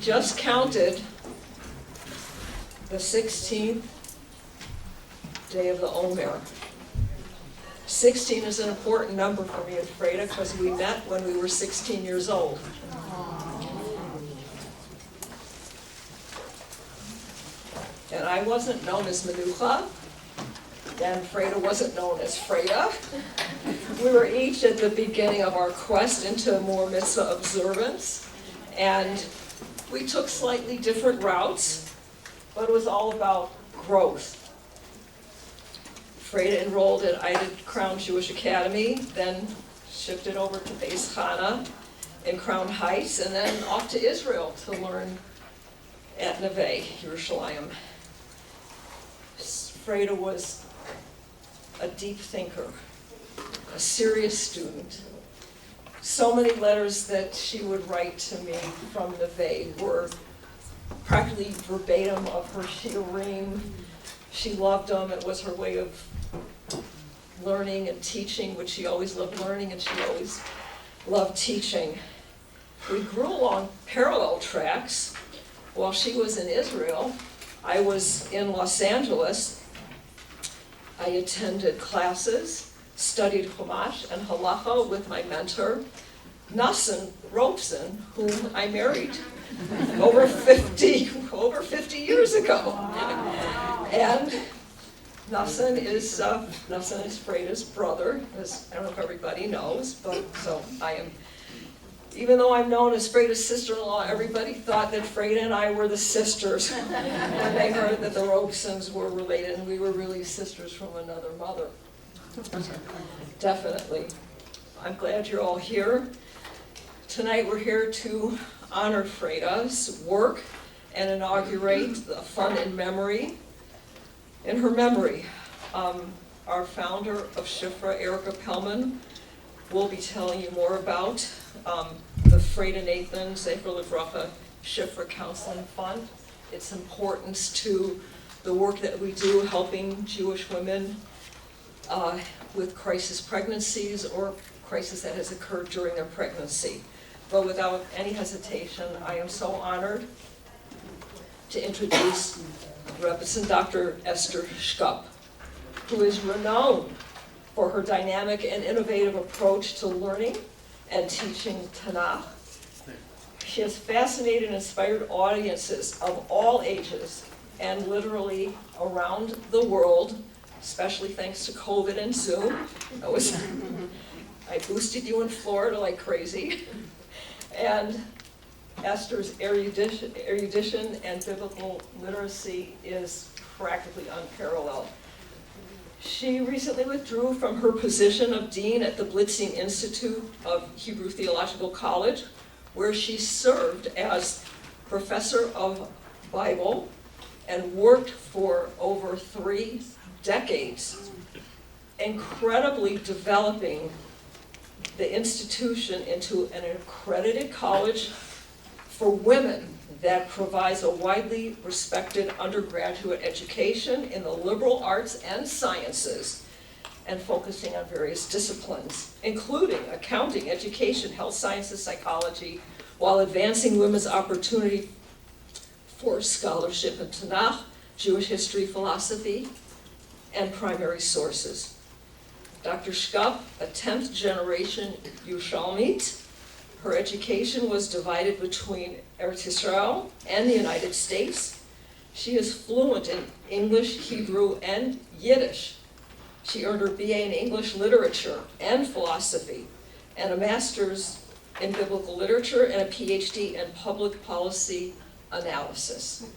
just counted the 16th day of the Omer. 16 is an important number for me and Fraida because we met when we were 16 years old. And I wasn't known as Menucha, and Fraida wasn't known as Fraida. We were each at the beginning of our quest into more mitzvah observance, and we took slightly different routes, but it was all about growth. Fraida enrolled at Ida Crown Jewish Academy, then shifted over to Beis Chana in Crown Heights, and then off to Israel to learn at Neve, Yerushalayim. Fraida was a deep thinker, a serious student. So many letters that she would write to me from Neve were practically verbatim of her shiurim. She loved them. It was her way of learning and teaching, which she always loved learning, and she always loved teaching. We grew along parallel tracks. While she was in Israel, I was in Los Angeles. I attended classes, studied Chumash and Halacha with my mentor, Nassim Robson, whom I married over 50 years ago. And Nassim is Fraida's brother, as I don't know if everybody knows, but so I am. Even though I'm known as Fraida's sister-in-law, everybody thought that Fraida and I were the sisters when they heard that the Robsons were related, and we were really sisters from another mother. Definitely. I'm glad you're all here. Tonight we're here to honor Fraida's work and inaugurate the fund in her memory. Our founder of SHIFRA, Erica Pellman, will be telling you more about the Fraida Nathan Z SHIFRA Counseling Fund, its importance to the work that we do helping Jewish women with crisis pregnancies or crisis that has occurred during their pregnancy. But without any hesitation, I am so honored to introduce Rebbetzin Dr. Esther Shkup, who is renowned for her dynamic and innovative approach to learning and teaching Tanakh. She has fascinated and inspired audiences of all ages and literally around the world, especially thanks to COVID and Zoom. I boosted you in Florida like crazy. And Esther's erudition and biblical literacy is practically unparalleled. She recently withdrew from her position of dean at the Blitzing Institute of Hebrew Theological College, where she served as professor of Bible and worked for over 3 decades, incredibly developing the institution into an accredited college for women that provides a widely respected undergraduate education in the liberal arts and sciences and focusing on various disciplines, including accounting, education, health sciences, psychology, while advancing women's opportunity for scholarship in Tanakh, Jewish history, philosophy, and primary sources. Dr. Shkup, a 10th generation Yerushalmit. Her education was divided between Eretz Yisrael and the United States. She is fluent in English, Hebrew, and Yiddish. She earned her BA in English literature and philosophy, and a master's in biblical literature and a PhD in public policy analysis.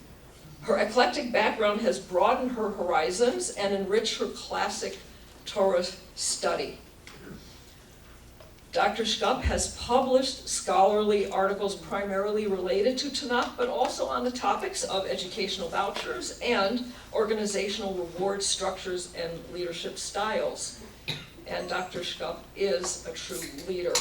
Her eclectic background has broadened her horizons and enriched her classic Torah study. Dr. Shkup has published scholarly articles primarily related to Tanakh, but also on the topics of educational vouchers and organizational reward structures and leadership styles. And Dr. Shkup is a true leader.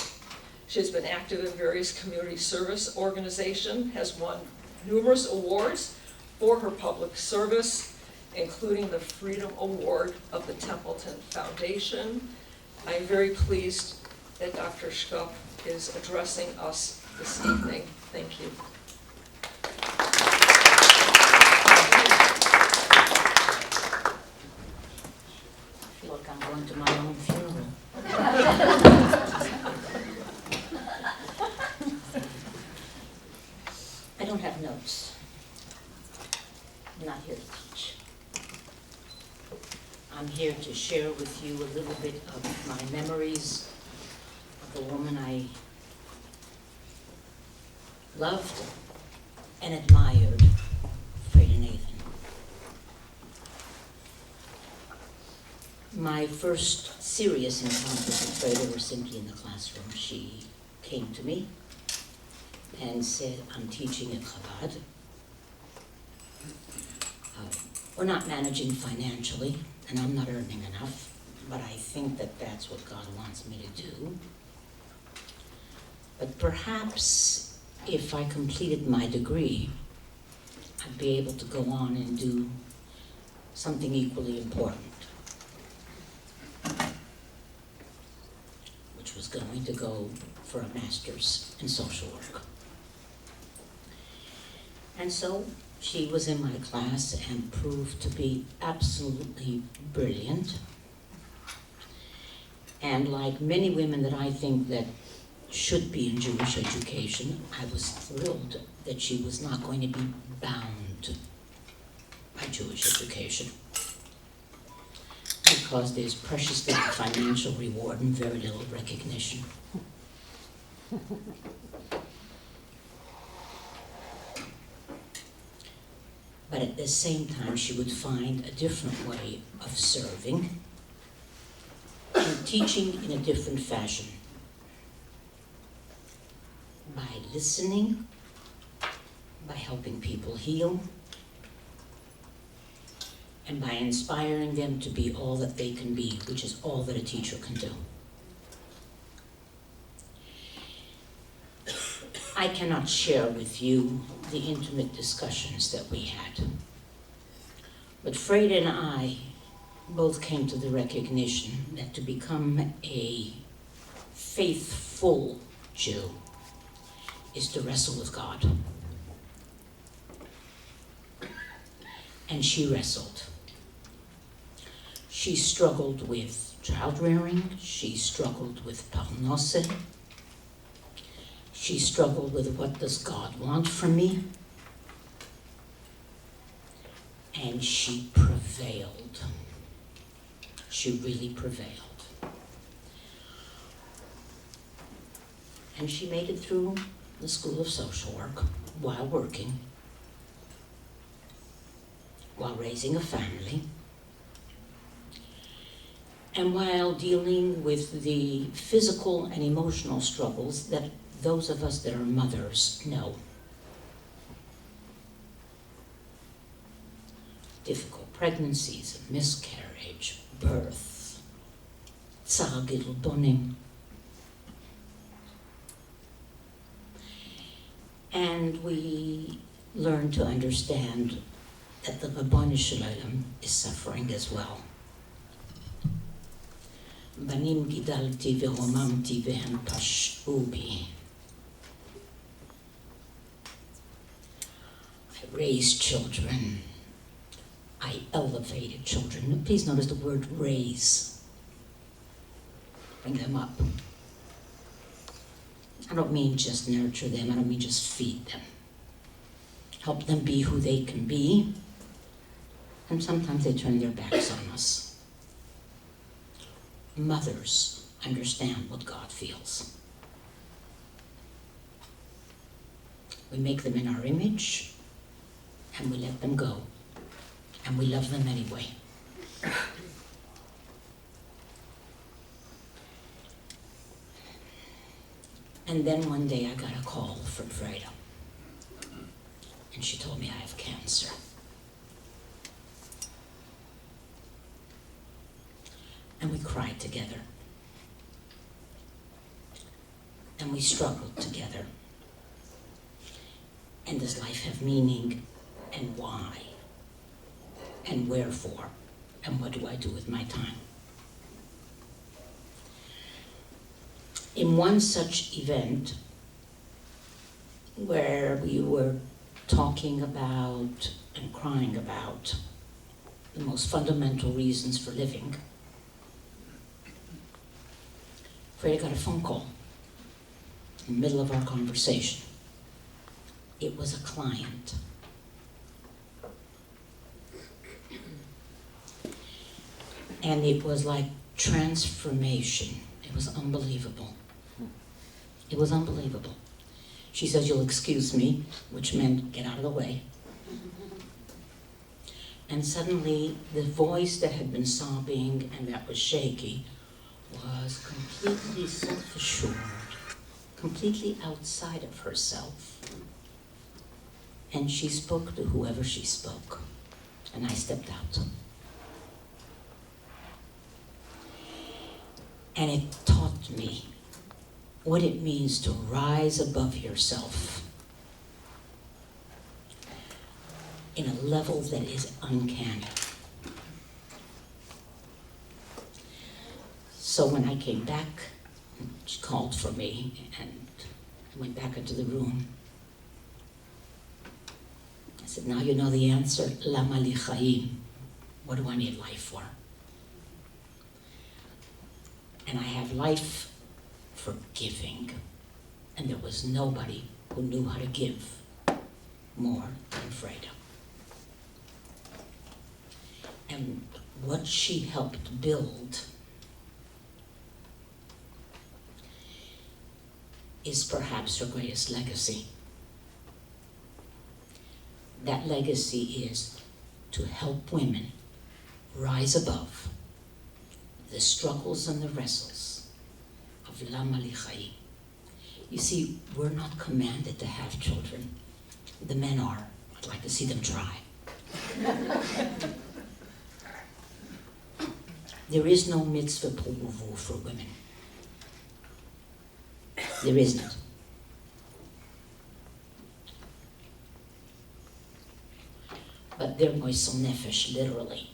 She has been active in various community service organizations, has won numerous awards for her public service, including the Freedom Award of the Templeton Foundation. I am very pleased that Dr. Shkup is addressing us this evening. Thank you. don't have notes. I'm not here to teach. I'm here to share with you a little bit of my memories of the woman I loved and admired, Fraida Nathan. My first serious encounters with Fraida were simply in the classroom. She came to me and said, I'm teaching at Chabad. We're not managing financially, and I'm not earning enough, but I think that that's what God wants me to do. But perhaps if I completed my degree, I'd be able to go on and do something equally important, which was going to go for a master's in social work. And so she was in my class and proved to be absolutely brilliant. And like many women that I think that should be in Jewish education, I was thrilled that she was not going to be bound by Jewish education, because there's precious little financial reward and very little recognition. But at the same time, she would find a different way of serving and teaching in a different fashion. By listening, by helping people heal, and by inspiring them to be all that they can be, which is all that a teacher can do. I cannot share with you the intimate discussions that we had, but Fraida and I both came to the recognition that to become a faithful Jew is to wrestle with God. And she wrestled. She struggled with child rearing, she struggled with parnaseh, she struggled with what does God want from me, and she prevailed. She really prevailed. And she made it through the School of Social Work while working, while raising a family, and while dealing with the physical and emotional struggles that those of us that are mothers know. Difficult pregnancies, miscarriage, birth, tzar gidul bonim. And we learn to understand that the Rabbanu Shalom is suffering as well. Banim gidalti v'homamti v'hem pash'u bi. I raised children. I elevated children. Please notice the word raise. Bring them up. I don't mean just nurture them. I don't mean just feed them. Help them be who they can be. And sometimes they turn their backs on us. Mothers understand what God feels. We make them in our image, and we let them go. And we love them anyway. And then one day I got a call from Fraida. And she told me I have cancer. And we cried together. And we struggled together. And does life have meaning? And why? And wherefore? And what do I do with my time? In one such event, where we were talking about and crying about the most fundamental reasons for living, Fraida got a phone call in the middle of our conversation. It was a client. And it was like transformation. It was unbelievable. It was unbelievable. She says, "You'll excuse me," which meant get out of the way. And suddenly, the voice that had been sobbing and that was shaky was completely self-assured, completely outside of herself. And she spoke to whoever she spoke. And I stepped out. And it taught me what it means to rise above yourself in a level that is uncanny. So when I came back, she called for me and I went back into the room. I said, "Now you know the answer. Lama li chaim. What do I need life for?" And I have life for giving. And there was nobody who knew how to give more than Fraida. And what she helped build is perhaps her greatest legacy. That legacy is to help women rise above the struggles and the wrestles of Lama li chaim. You see, we're not commanded to have children. The men are. I'd like to see them try. There is no mitzvah p'uvu for women. There isn't. But they're moisel nefesh, literally.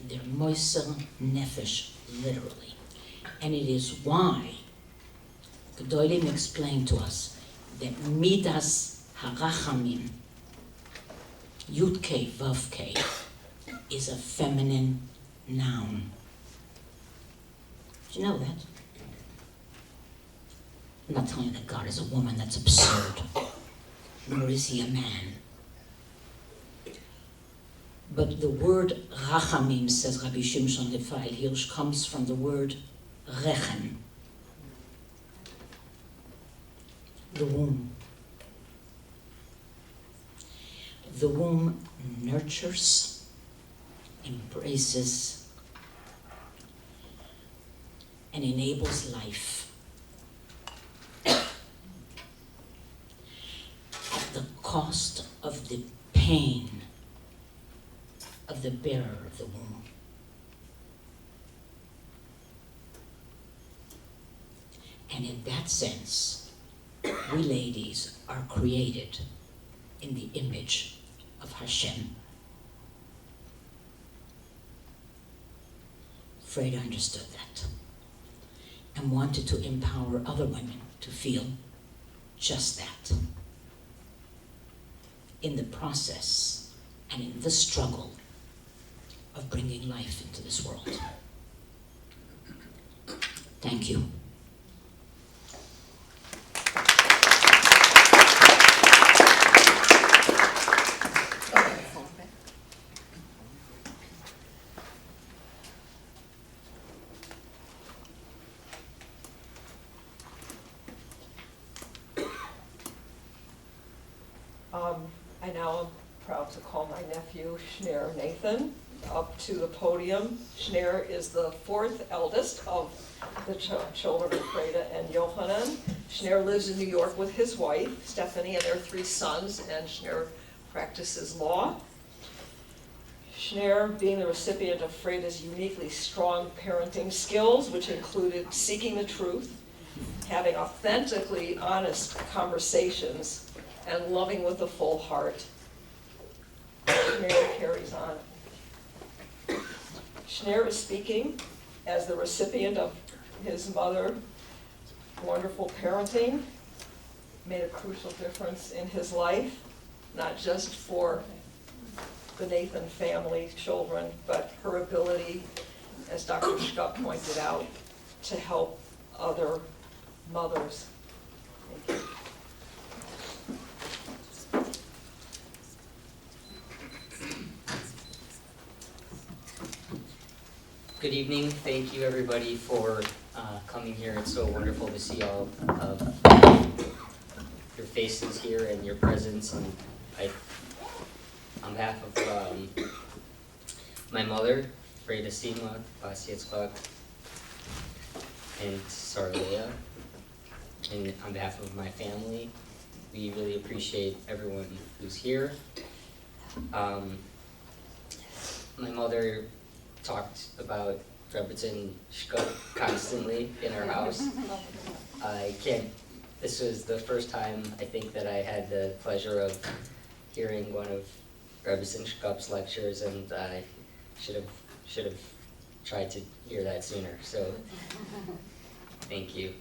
They're moisel nefesh, literally. And it is why Gedolim explained to us that midas harachamim, yud-kei, vav-kei, is a feminine noun. Did you know that? I'm not telling you that God is a woman, that's absurd. Nor is he a man. But the word rachamim, says Rabbi Shimshon Raphael Hirsch, comes from the word rechem, the womb. The womb nurtures, embraces, and enables life at the cost of the pain of the bearer of the womb. And in that sense, we ladies are created in the image of Hashem. Fraida understood that and wanted to empower other women to feel just that. In the process and in the struggle of bringing life into this world. Thank you. I now am proud to call my nephew, Fraida Nathan, up to the podium. Fraida is the fourth eldest of the children of Fraida and Yohanan. Fraida lives in New York with his wife, Stephanie, and their 3 sons, and Fraida practices law. Fraida, being the recipient of Fraida's uniquely strong parenting skills, which included seeking the truth, having authentically honest conversations, and loving with a full heart. Fraida carries on. Fraida is speaking as the recipient of his mother's wonderful parenting, made a crucial difference in his life, not just for the Nathan family children, but her ability, as Dr. Schupp pointed out, to help other mothers. Thank you. Good evening. Thank you, everybody, for coming here. It's so wonderful to see all of your faces here and your presence. And on behalf of my mother, Fraida Nathan and Sarlea, and on behalf of my family, we really appreciate everyone who's here. My mother talked about Rebbetzin Shkop constantly in our house. This was the first time I think that I had the pleasure of hearing one of Rebbetzin Shkop's lectures, and I should have tried to hear that sooner. So, thank you.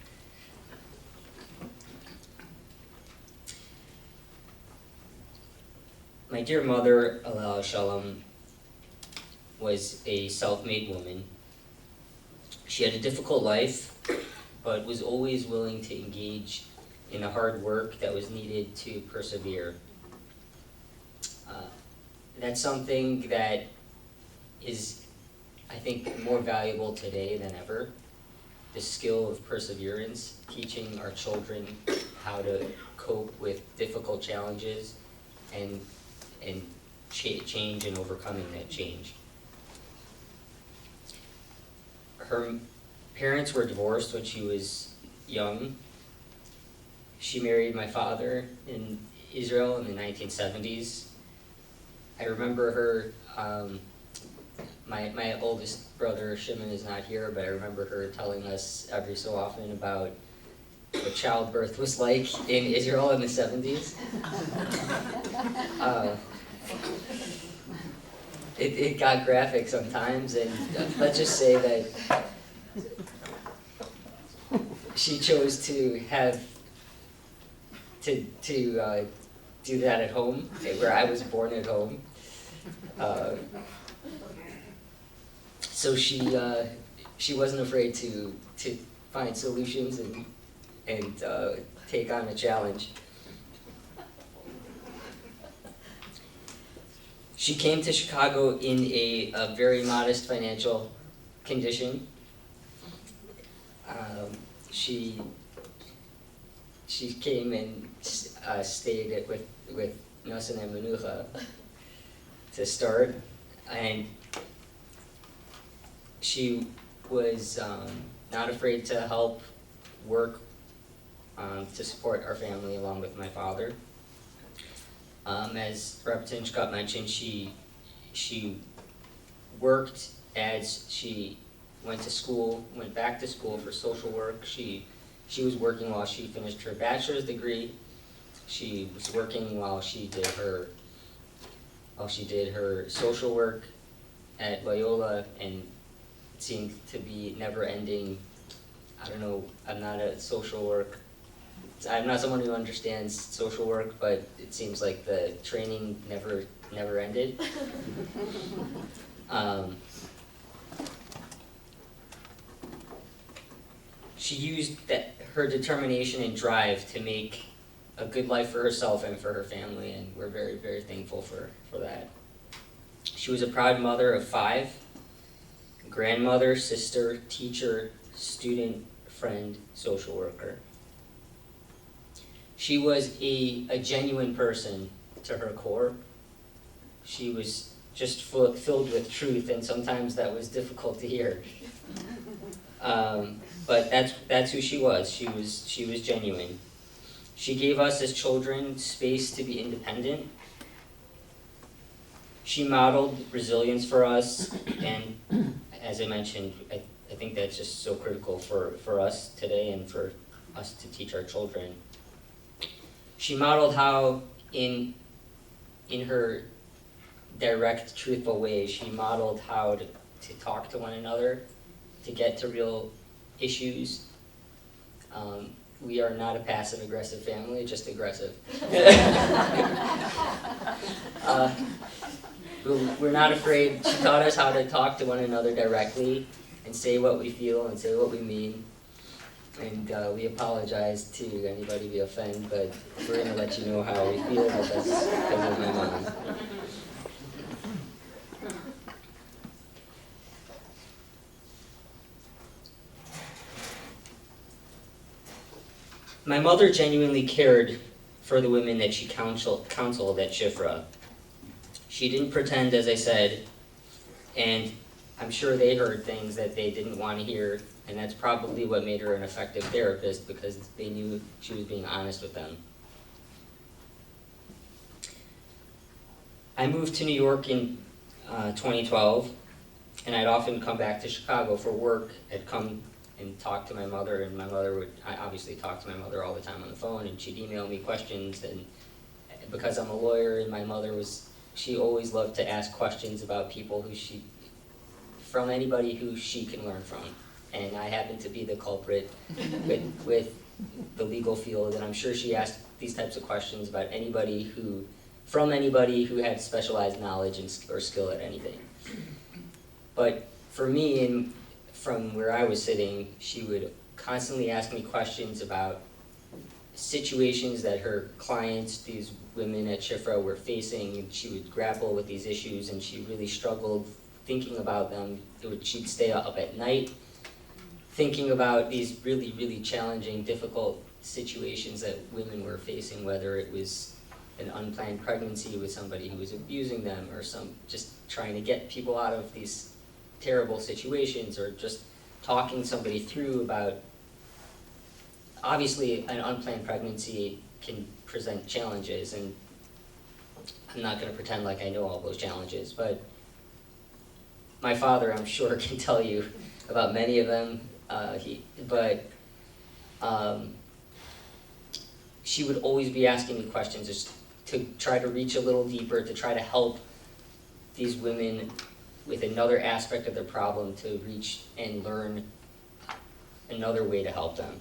My dear mother, Alaa Shalom, was a self-made woman. She had a difficult life, but was always willing to engage in the hard work that was needed to persevere. That's something that is, I think, more valuable today than ever. The skill of perseverance, teaching our children how to cope with difficult challenges and change and overcoming that change. Her parents were divorced when she was young. She married my father in Israel in the 1970s. I remember her, my oldest brother Shimon is not here, but I remember her telling us every so often about what childbirth was like in Israel in the 70s. It got graphic sometimes, and let's just say that she chose to do that at home, where I was born at home. So she wasn't afraid to find solutions and take on a challenge. She came to Chicago in a very modest financial condition. She came and stayed with Nosson and Menucha to start, and she was not afraid to help work to support our family along with my father. As Rebbetzin Shkop mentioned, she worked as she went back to school for social work. She was working while she finished her bachelor's degree. She was working while she did her social work at Loyola, and it seemed to be never-ending. I don't know, I'm not someone who understands social work, but it seems like the training never ended. She used her determination and drive to make a good life for herself and for her family, and we're very, very thankful for that. She was a proud mother of 5, grandmother, sister, teacher, student, friend, social worker. She was a genuine person to her core. She was just filled with truth, and sometimes that was difficult to hear. But that's who she was. She was genuine. She gave us as children space to be independent. She modeled resilience for us, and as I mentioned, I think that's just so critical for us today and for us to teach our children. She modeled how, in her direct, truthful way, she modeled how to talk to one another, to get to real issues. We are not a passive-aggressive family, just aggressive. We're not afraid. She taught us how to talk to one another directly and say what we feel and say what we mean. And we apologize to anybody we offend, but we're going to let you know how we feel, but that's because of my mom. My mother genuinely cared for the women that she counseled at SHIFRA. She didn't pretend, as I said, and I'm sure they heard things that they didn't want to hear, and that's probably what made her an effective therapist, because they knew she was being honest with them. I moved to New York in 2012, and I'd often come back to Chicago for work. I'd come and talk to my mother, and I obviously talk to my mother all the time on the phone, and she'd email me questions, and because I'm a lawyer, and my mother she always loved to ask questions about people from anybody who she can learn from. And I happen to be the culprit with the legal field, and I'm sure she asked these types of questions about from anybody who had specialized knowledge or skill at anything. But for me, and from where I was sitting, she would constantly ask me questions about situations that her clients, these women at SHIFRA, were facing, and she would grapple with these issues, and she really struggled thinking about them. She'd stay up at night thinking about these really, really challenging, difficult situations that women were facing, whether it was an unplanned pregnancy with somebody who was abusing them, or just trying to get people out of these terrible situations, or just talking somebody through about, obviously an unplanned pregnancy can present challenges, and I'm not going to pretend like I know all those challenges, but my father, I'm sure, can tell you about many of them. She would always be asking me questions just to try to reach a little deeper, to try to help these women with another aspect of their problem, to reach and learn another way to help them.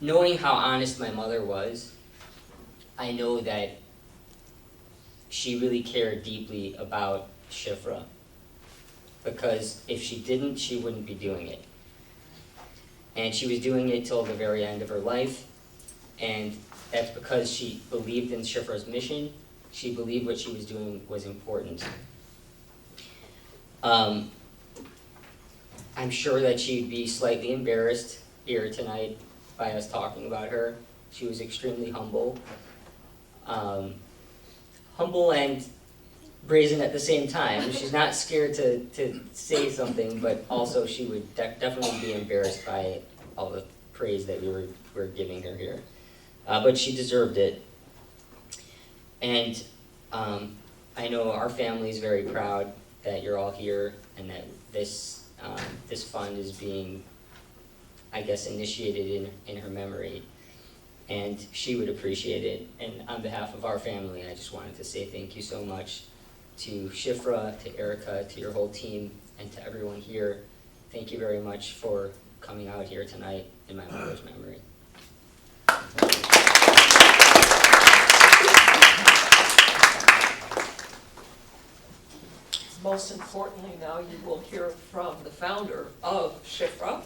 Knowing how honest my mother was, I know that she really cared deeply about SHIFRA, because if she didn't, she wouldn't be doing it. And she was doing it till the very end of her life, and that's because she believed in SHIFRA's mission. She believed what she was doing was important. I'm sure that she'd be slightly embarrassed here tonight by us talking about her. She was extremely humble. Humble and brazen at the same time. She's not scared to say something, but also she would definitely be embarrassed by all the praise that we were giving her here. But she deserved it. And I know our family is very proud that you're all here, and that this fund is being, I guess, initiated in her memory. And she would appreciate it. And on behalf of our family, I just wanted to say thank you so much to SHIFRA, to Erica, to your whole team, and to everyone here. Thank you very much for coming out here tonight in my mother's memory. Most importantly, now you will hear from the founder of SHIFRA,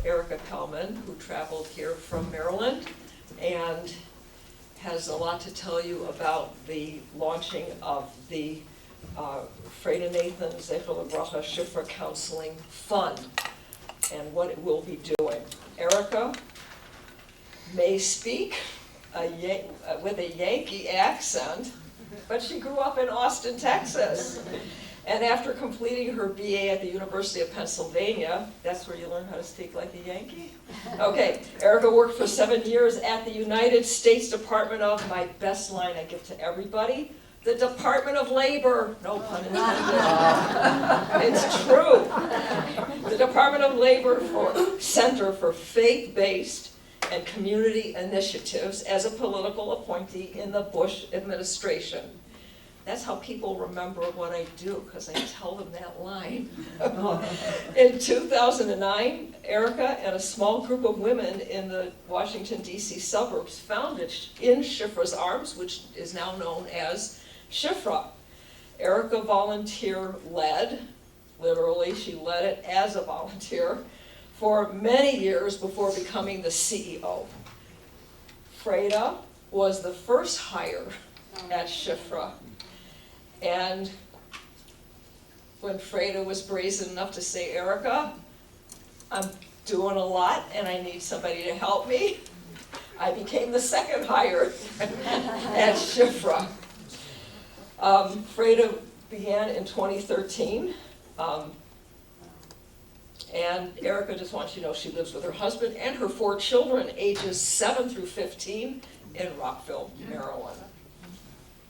Erica Pellman, who traveled here from Maryland and has a lot to tell you about the launching of the Fraida Nathan Z SHIFRA Counseling Fund and what it will be doing. Erica may speak with a Yankee accent, but she grew up in Austin, Texas. And after completing her BA at the University of Pennsylvania, that's where you learn how to speak like a Yankee? Okay, Erica worked for 7 years at the United States Department of, my best line I give to everybody, the Department of Labor. No pun intended. It's true. The Department of Labor Center for Faith-Based and Community Initiatives as a political appointee in the Bush administration. That's how people remember what I do, because I tell them that line. In 2009, Erica and a small group of women in the Washington, D.C. suburbs founded In SHIFRA's Arms, which is now known as SHIFRA. Erica volunteer-led, literally, she led it as a volunteer, for many years before becoming the CEO. Fraida was the first hire at SHIFRA. And when Fraida was brazen enough to say, Erica, I'm doing a lot and I need somebody to help me, I became the second hire at SHIFRA. Fraida began in 2013. And Erica just wants you to know she lives with her husband and her 4 children, ages 7 through 15, in Rockville, Maryland.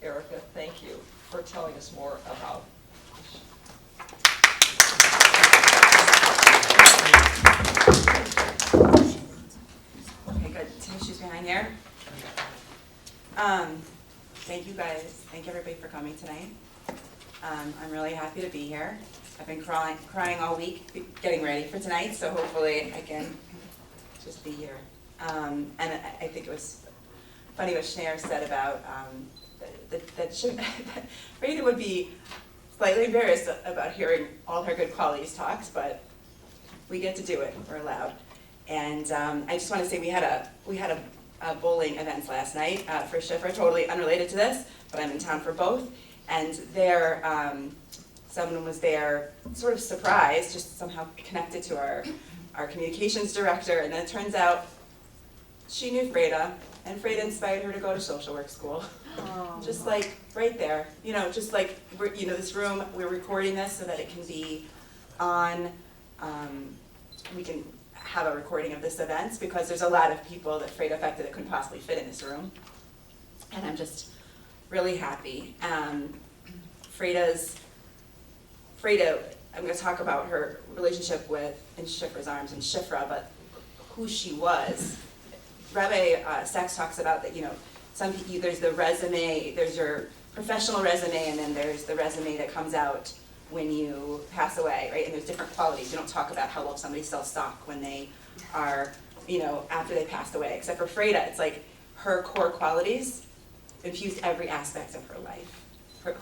Erica, thank you for telling us more about. Okay, good. Tissues behind here. Thank you guys. Thank everybody for coming tonight. I'm really happy to be here. I've been crying all week getting ready for tonight, so hopefully I can just be here. And I think it was funny what Shnair said about that Fraida would be slightly embarrassed about hearing all her good qualities talks, but we get to do it. We're allowed. And I just want to say we had a bowling event last night for SHIFRA, totally unrelated to this, but I'm in town for both. And there, someone was there, sort of surprised, just somehow connected to our communications director, and then it turns out she knew Fraida, and Fraida inspired her to go to social work school. Oh. Just like right there, just like this room, we're recording this so that it can be on. We can have a recording of this event because there's a lot of people that Fraida affected that couldn't possibly fit in this room, and I'm just really happy. Fraida, I'm going to talk about her relationship with in SHIFRA's Arms and SHIFRA, but who she was. Rabbi Sachs talks about that, there's the resume, there's your professional resume, and then there's the resume that comes out when you pass away, right? And there's different qualities. You don't talk about how well somebody sells stock when they are, after they passed away. Except for Fraida, it's like her core qualities infused every aspect of her life.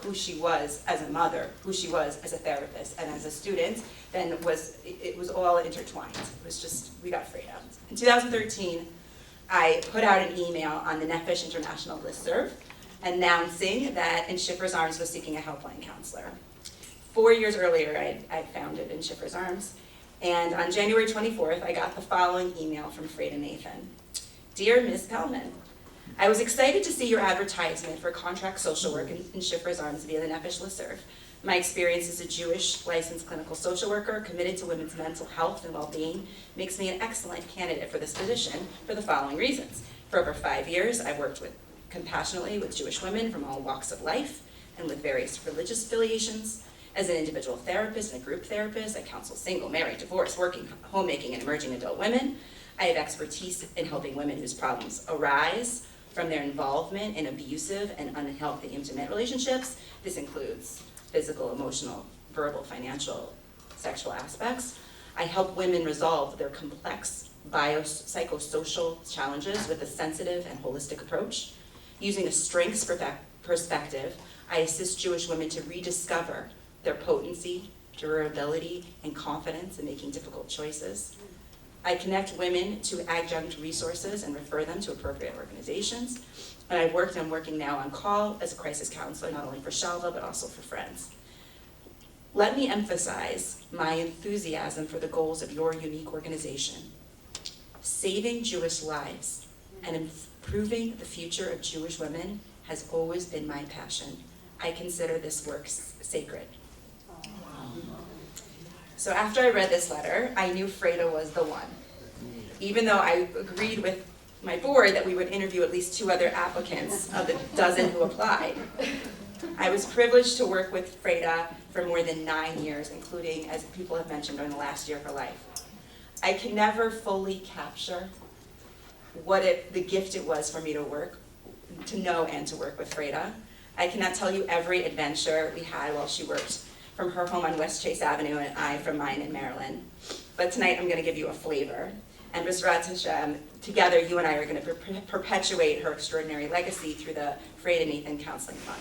Who she was as a mother, who she was as a therapist, and as a student, then it was all intertwined. It was just, we got Fraida. In 2013, I put out an email on the Nefesh International listserv announcing that In SHIFRA's Arms was seeking a helpline counselor. 4 years earlier, I founded In SHIFRA's Arms, and on January 24th, I got the following email from Fraida Nathan. Dear Ms. Pellman, I was excited to see your advertisement for contract social work in SHIFRA's Arms via the Nefesh listserv. My experience as a Jewish licensed clinical social worker committed to women's mental health and well-being makes me an excellent candidate for this position for the following reasons. For over 5 years, I've worked compassionately with Jewish women from all walks of life and with various religious affiliations. As an individual therapist and a group therapist, I counsel single, married, divorced, working, homemaking, and emerging adult women. I have expertise in helping women whose problems arise from their involvement in abusive and unhealthy intimate relationships. This includes physical, emotional, verbal, financial, sexual aspects. I help women resolve their complex psychosocial challenges with a sensitive and holistic approach. Using a strengths perspective, I assist Jewish women to rediscover their potency, durability, and confidence in making difficult choices. I connect women to adjunct resources and refer them to appropriate organizations. And I'm working now on call as a crisis counselor, not only for Shalva, but also for friends. Let me emphasize my enthusiasm for the goals of your unique organization. Saving Jewish lives and improving the future of Jewish women has always been my passion. I consider this work sacred. So after I read this letter, I knew Fraida was the one. Even though I agreed with my board that we would interview at least 2 other applicants of the dozen who applied. I was privileged to work with Fraida for more than 9 years, including, as people have mentioned, during the last year of her life. I can never fully capture the gift it was for me to know and to work with Fraida. I cannot tell you every adventure we had while she worked from her home on West Chase Avenue and I from mine in Maryland. But tonight I'm going to give you a flavor. And B'ezrat Hashem, together you and I are going to perpetuate her extraordinary legacy through the Fraida Nathan Counseling Fund.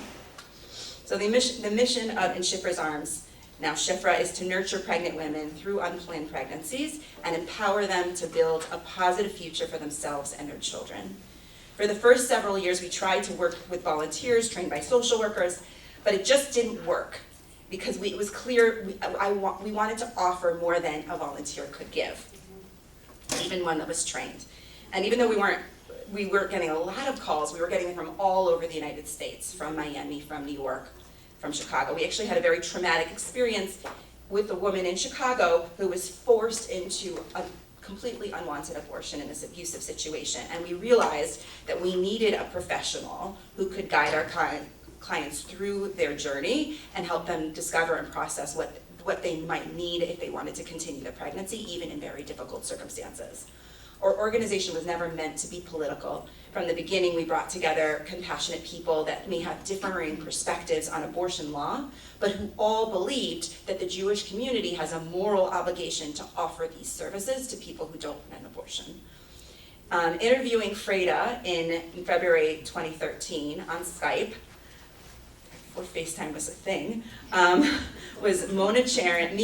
So the mission of In SHIFRA's Arms, now SHIFRA, is to nurture pregnant women through unplanned pregnancies and empower them to build a positive future for themselves and their children. For the first several years, we tried to work with volunteers trained by social workers, but it just didn't work. because it was clear we wanted to offer more than a volunteer could give, even one that was trained. And even though we weren't getting a lot of calls, we were getting them from all over the United States, from Miami, from New York, from Chicago. We actually had a very traumatic experience with a woman in Chicago who was forced into a completely unwanted abortion in this abusive situation. And we realized that we needed a professional who could guide our clients through their journey and help them discover and process what they might need if they wanted to continue their pregnancy, even in very difficult circumstances. Our organization was never meant to be political. From the beginning, we brought together compassionate people that may have differing perspectives on abortion law, but who all believed that the Jewish community has a moral obligation to offer these services to people who don't want an abortion. Interviewing Fraida in February 2013 on Skype, before FaceTime was a thing, was Mona Charon,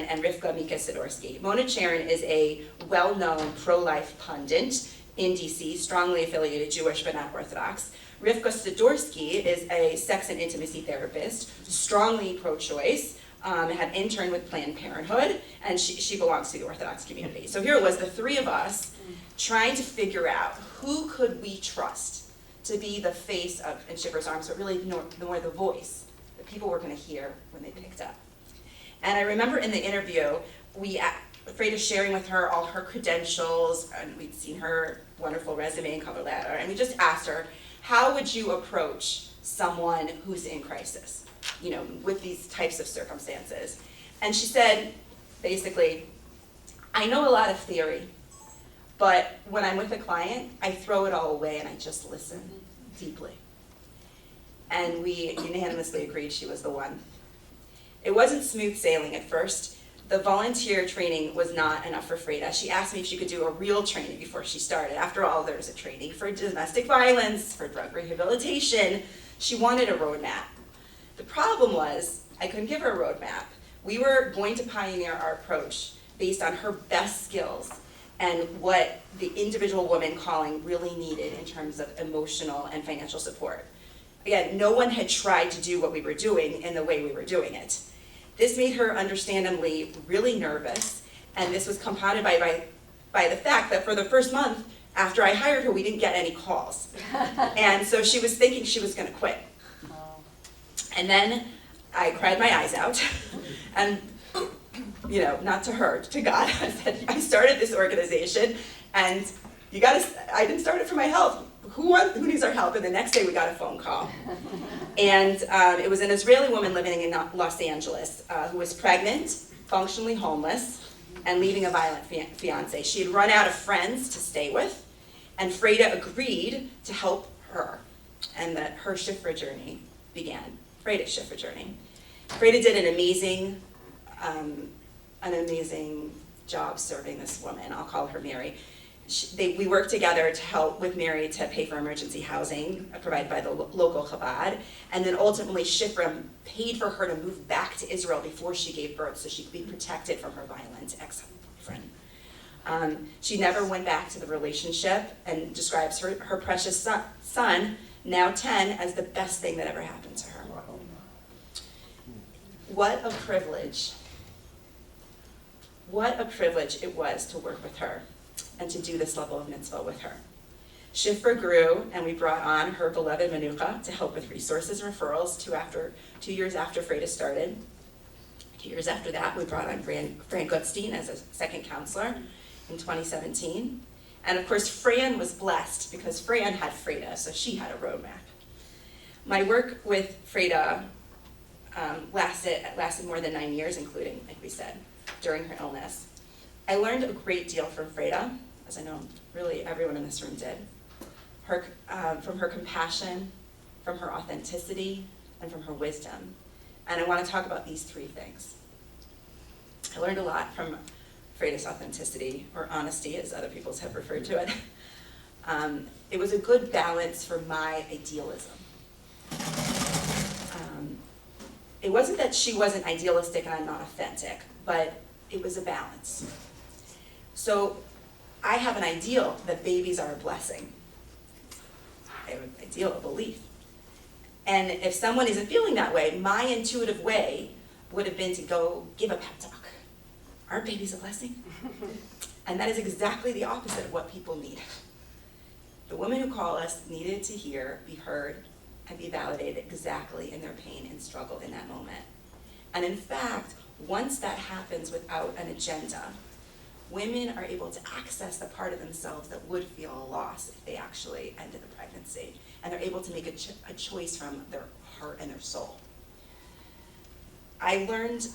and Rivka Mika-Sidorsky. Mona Charon is a well-known pro-life pundit in DC, strongly affiliated Jewish but not Orthodox. Rivka Sidorsky is a sex and intimacy therapist, strongly pro-choice, had interned with Planned Parenthood, and she belongs to the Orthodox community. So here it was, the three of us, trying to figure out who could we trust to be the face of in SHIFRA's arms, but really more the voice that people were going to hear when they picked up. And I remember in the interview, Fraida sharing with her all her credentials, and we'd seen her wonderful resume and cover letter, and we just asked her, how would you approach someone who's in crisis, with these types of circumstances? And she said, basically, I know a lot of theory, but when I'm with a client, I throw it all away and I just listen deeply. And we unanimously agreed she was the one. It wasn't smooth sailing at first. The volunteer training was not enough for Fraida. She asked me if she could do a real training before she started. After all, there's a training for domestic violence, for drug rehabilitation. She wanted a roadmap. The problem was, I couldn't give her a roadmap. We were going to pioneer our approach based on her best skills and what the individual woman calling really needed in terms of emotional and financial support. Again, no one had tried to do what we were doing in the way we were doing it. This made her understandably really nervous, and this was compounded by the fact that for the first month after I hired her, we didn't get any calls. And so she was thinking she was gonna quit. And then I cried my eyes out, and not to her, to God. I said, I started this organization, and I didn't start it for my health. Who needs our help? And the next day we got a phone call. And it was an Israeli woman living in Los Angeles who was pregnant, functionally homeless, and leaving a violent fiance. She had run out of friends to stay with, and Fraida agreed to help her, and that her SHIFRA journey began, Fraida's SHIFRA journey. Fraida did an amazing job serving this woman. I'll call her Mary. We worked together to help with Mary to pay for emergency housing provided by the local Chabad, and then ultimately SHIFRA paid for her to move back to Israel before she gave birth so she could be protected from her violent ex-boyfriend. She never went back to the relationship and describes her precious son, now 10, as the best thing that ever happened to her. What a privilege. What a privilege it was to work with her and to do this level of mitzvah with her. SHIFRA grew, and we brought on her beloved Manucha to help with resources and referrals 2 years after Fraida started. 2 years after that, we brought on Fran Gutstein as a second counselor in 2017. And of course, Fran was blessed because Fran had Fraida, so she had a roadmap. My work with Fraida lasted more than 9 years, including, like we said, during her illness. I learned a great deal from Fraida, as I know really everyone in this room did, from her compassion, from her authenticity, and from her wisdom. And I want to talk about these three things. I learned a lot from Fraida's authenticity, or honesty, as other people have referred to it. It was a good balance for my idealism. It wasn't that she wasn't idealistic and I'm not authentic, but it was a balance. So I have an ideal that babies are a blessing. I have an ideal, a belief. And if someone isn't feeling that way, my intuitive way would have been to go give a pep talk. Aren't babies a blessing? And that is exactly the opposite of what people need. The women who call us needed to hear, be heard, and be validated exactly in their pain and struggle in that moment. And in fact, once that happens without an agenda, women are able to access the part of themselves that would feel a loss if they actually ended the pregnancy. And they're able to make a choice from their heart and their soul. I learned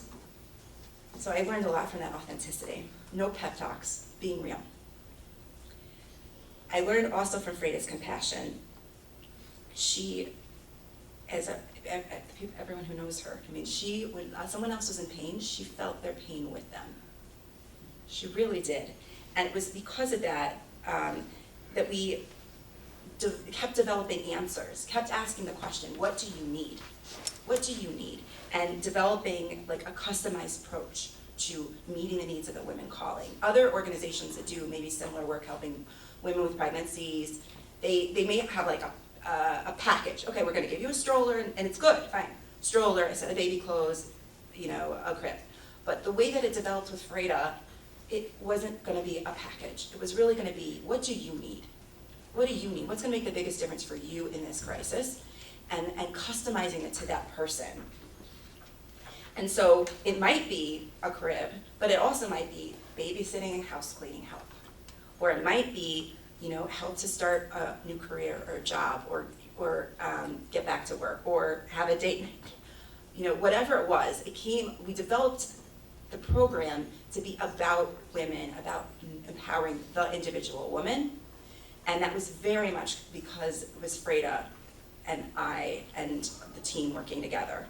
a lot from that authenticity. No pep talks, being real. I learned also from Fraida's compassion. She, everyone who knows her, I mean, when someone else was in pain, she felt their pain with them. She really did. And it was because of that that we kept developing answers, kept asking the question, what do you need? What do you need? And developing like a customized approach to meeting the needs of the women calling. Other organizations that do maybe similar work helping women with pregnancies, they may have like a package. Okay, we're gonna give you a stroller and it's good, fine. Stroller, a set of baby clothes, a crib. But the way that it developed with Fraida, it wasn't gonna be a package. It was really gonna be, what do you need? What do you need? What's gonna make the biggest difference for you in this crisis? And customizing it to that person. And so it might be a crib, but it also might be babysitting and house cleaning help. Or it might be, help to start a new career or a job or get back to work or have a date night. Whatever it was, we developed the program to be about women, about empowering the individual woman. And that was very much because it was Fraida and I and the team working together.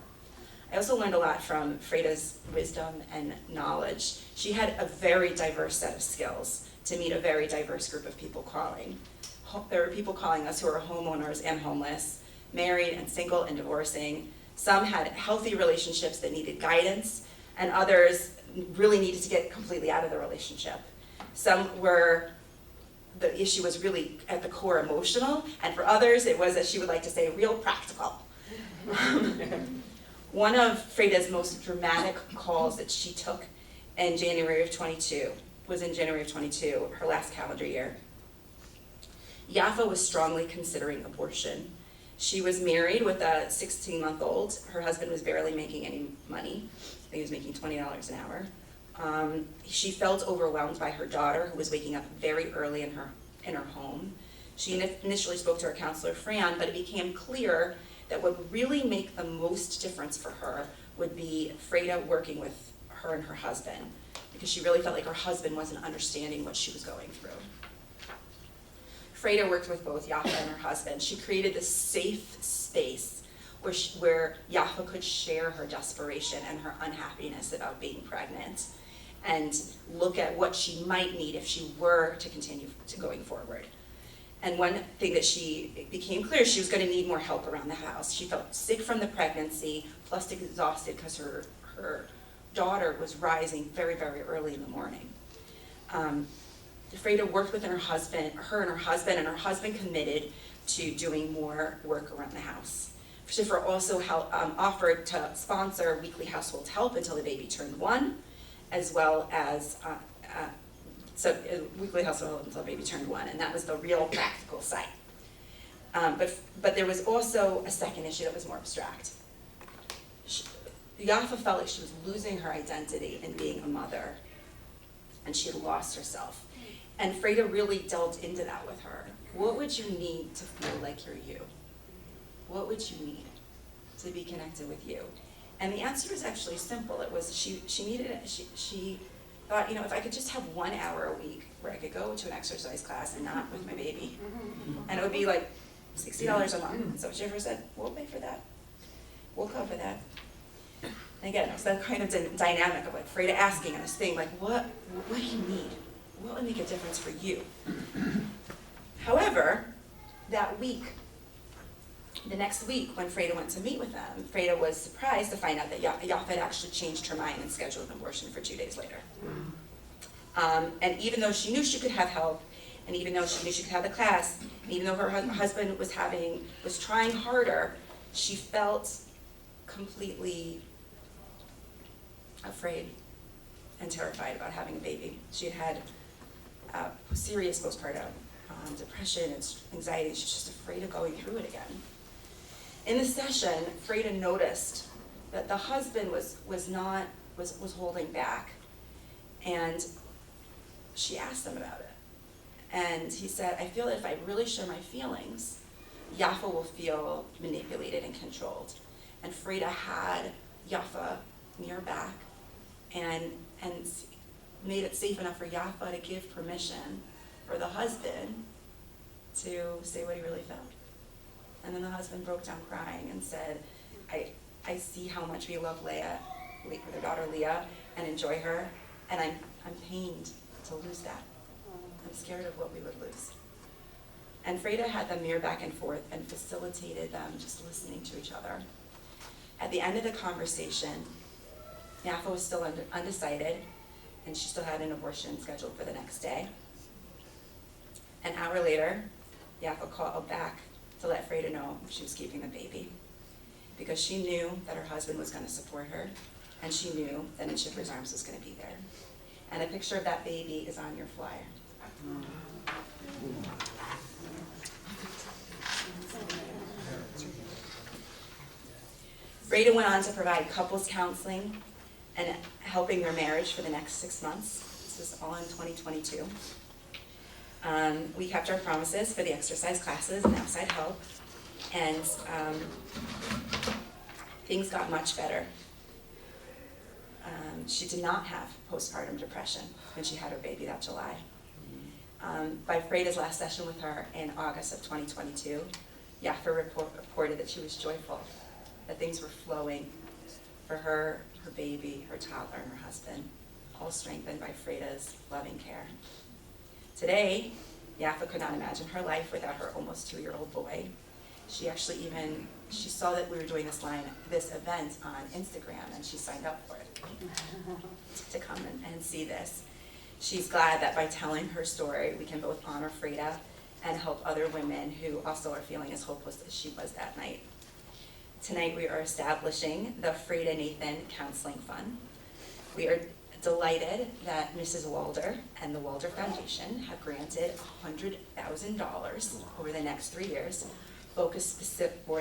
I also learned a lot from Fraida's wisdom and knowledge. She had a very diverse set of skills to meet a very diverse group of people calling. There were people calling us who are homeowners and homeless, married and single and divorcing. Some had healthy relationships that needed guidance, and others really needed to get completely out of the relationship. The issue was really at the core emotional, and for others it was, as she would like to say, real practical. One of Fraida's most dramatic calls that she took in January of 22, her last calendar year. Yafa was strongly considering abortion. She was married with a 16-month-old. Her husband was barely making any money. I think he was making $20 an hour. She felt overwhelmed by her daughter, who was waking up very early in her home. She initially spoke to her counselor, Fran, but it became clear that what would really make the most difference for her would be Fraida working with her and her husband, because she really felt like her husband wasn't understanding what she was going through. Fraida worked with both Yafa and her husband. She created this safe space where Yafa could share her desperation and her unhappiness about being pregnant and look at what she might need if she were to continue to going forward. And one thing that it became clear, she was going to need more help around the house. She felt sick from the pregnancy, plus exhausted because her daughter was rising very, very early in the morning. Fraida worked with her and her husband committed to doing more work around the house. SHIFRA also offered to sponsor weekly household help until the baby turned 1, as well as weekly household help until the baby turned 1, and that was the real practical side. But there was also a second issue that was more abstract. Yafa felt like she was losing her identity in being a mother, and she had lost herself. And Fraida really delved into that with her. What would you need to feel like you're you? What would you need to be connected with you? And the answer was actually simple. It was she thought, if I could just have 1 hour a week where I could go to an exercise class and not with my baby, and it would be like $60 a month. So SHIFRA said, we'll pay for that. We'll cover that. And again, it was that kind of dynamic of like Fraida asking us, saying like, what do you need? What would make a difference for you? However, the next week when Fraida went to meet with them, Fraida was surprised to find out that Yafa had actually changed her mind and scheduled an abortion for 2 days later. And even though she knew she could have help, and even though she knew she could have the class, and even though her husband was trying harder, she felt completely afraid and terrified about having a baby. She had had serious postpartum depression and anxiety. She's just afraid of going through it again. In the session, Fraida noticed that the husband was holding back, and she asked him about it. And he said, I feel that if I really share my feelings, Yafa will feel manipulated and controlled. And Fraida had Yafa near back and made it safe enough for Yafa to give permission for the husband to say what he really felt. And then the husband broke down crying and said, I see how much we love Leah, their daughter Leah, and enjoy her, and I'm pained to lose that. I'm scared of what we would lose. And Fraida had them mirror back and forth and facilitated them just listening to each other. At the end of the conversation, Yafa was still undecided, and she still had an abortion scheduled for the next day. An hour later, Yafa called back to let Fraida know she was keeping the baby, because she knew that her husband was going to support her, and she knew that in SHIFRA's arms was going to be there. And a picture of that baby is on your flyer. Fraida went on to provide couples counseling and helping their marriage for the next 6 months. This was all in 2022. We kept our promises for the exercise classes and outside help, and things got much better. She did not have postpartum depression when she had her baby that July. By Fraida's last session with her in August of 2022, Yafa reported that she was joyful, that things were flowing for her, her baby, her toddler, and her husband, all strengthened by Fraida's loving care. Today, Yafa could not imagine her life without her almost 2-year-old boy. She saw that we were doing this event on Instagram, and she signed up for it to come and see this. She's glad that by telling her story, we can both honor Fraida and help other women who also are feeling as hopeless as she was that night. Tonight, we are establishing the Fraida Nathan Counseling Fund. We are delighted that Mrs. Walder and the Walder Foundation have granted $100,000 over the next 3 years for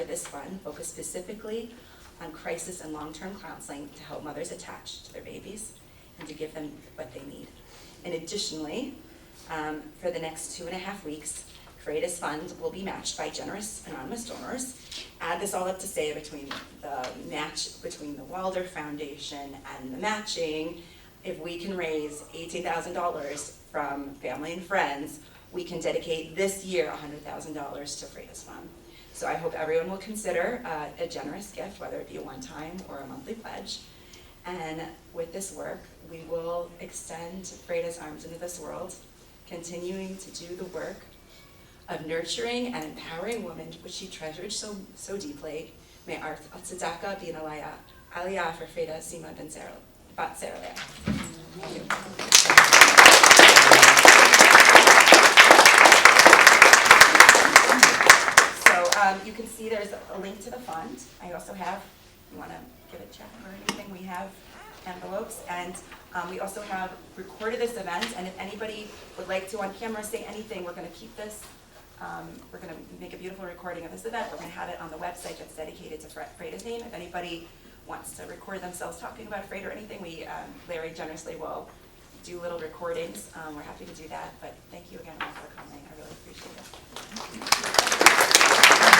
this fund, focused specifically on crisis and long-term counseling to help mothers attach to their babies and to give them what they need. And additionally, for the next 2.5 weeks, Fraida's fund will be matched by generous anonymous donors. Add this all up to say between the match between the Walder Foundation and the matching, if we can raise $18,000 from family and friends, we can dedicate this year $100,000 to Fraida's fund. So I hope everyone will consider a generous gift, whether it be a one-time or a monthly pledge. And with this work, we will extend Fraida's arms into this world, continuing to do the work of nurturing and empowering women, which she treasured so deeply. May our tzedakah be an aliyah for Fraida Sima bat Sarah. Thank you. So you can see there's a link to the fund. I also have, you want to give a check or anything, we have envelopes, and we also have recorded this event, and if anybody would like to on camera say anything, we're going to keep this. We're going to make a beautiful recording of this event. We're going to have it on the website that's dedicated to Fraida's name. If anybody wants to record themselves talking about Fraida or anything, Larry generously will do little recordings. We're happy to do that, but thank you again all for coming. I really appreciate it.